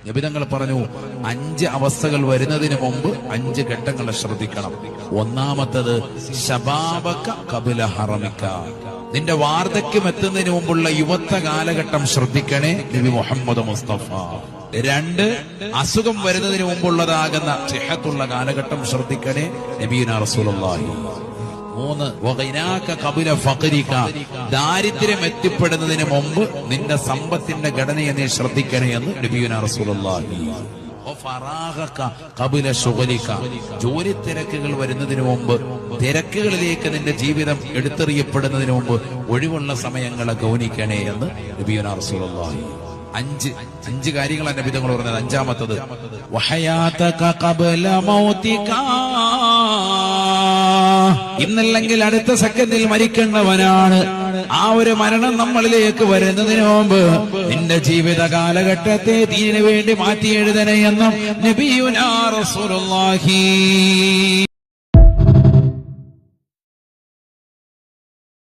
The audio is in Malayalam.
നബി തങ്ങൾ പറഞ്ഞു 5 അവസ്ഥകൾ വരുന്നതിന് മുമ്പ് 5 ഘട്ടങ്ങളെ ശ്രദ്ധിക്കണം. ഒന്നാമത്തത് ശബാബക ഖബല ഹറമിക, നിന്റെ വാർദ്ധക്യം എത്തുന്നതിന് മുമ്പുള്ള യുവത്വ കാലഘട്ടം ശ്രദ്ധിക്കണേ നബി മുഹമ്മദ് മുസ്തഫ. 2, അസുഖം വരുന്നതിന് മുമ്പുള്ളതാകുന്ന സിഹത്തുള്ള കാലഘട്ടം ശ്രദ്ധിക്കണേ നബിയുനാ റസൂലുള്ളാഹി. 3, വഗൈനാക ഖബല ഫഖരിക, ദാരിദ്ര്യം എത്തിപ്പെടുന്നതിന് മുമ്പ് നിന്റെ സമ്പത്തിന്റെ ഘടനയെ നീ ശ്രദ്ധിക്കണേ എന്ന് നബിയുനാ റസൂലുള്ളാഹി. വഫറാഗക ഖബല ശുഗലിക, ജോലി തിരക്കുകൾ വരുന്നതിന് മുമ്പ്, തിരക്കുകളിലേക്ക് നിന്റെ ജീവിതം എടുത്തെറിയപ്പെടുന്നതിന് മുമ്പ് ഒഴിവുള്ള സമയങ്ങളെ ഗൗനിക്കണേ എന്ന് നബിയുനാ റസൂലുള്ളാഹി. 5 കാര്യങ്ങളാണ് നബി തങ്ങൾ പറഞ്ഞത്. 5-മത്തത് വഹയാതക ഖബല മൗതിക, ഇന്നല്ലെങ്കിൽ അടുത്ത സെക്കൻഡിൽ മരിക്കേണ്ടവനാണ്. ആ ഒരു മരണം നമ്മളിലേക്ക് വരുന്നതിന് മുമ്പ് നിന്റെ ജീവിത കാലഘട്ടത്തെ ദീനിനു വേണ്ടി മാറ്റി എഴുതണേ എന്നും നബിയുനാ റസൂലുള്ളാഹി.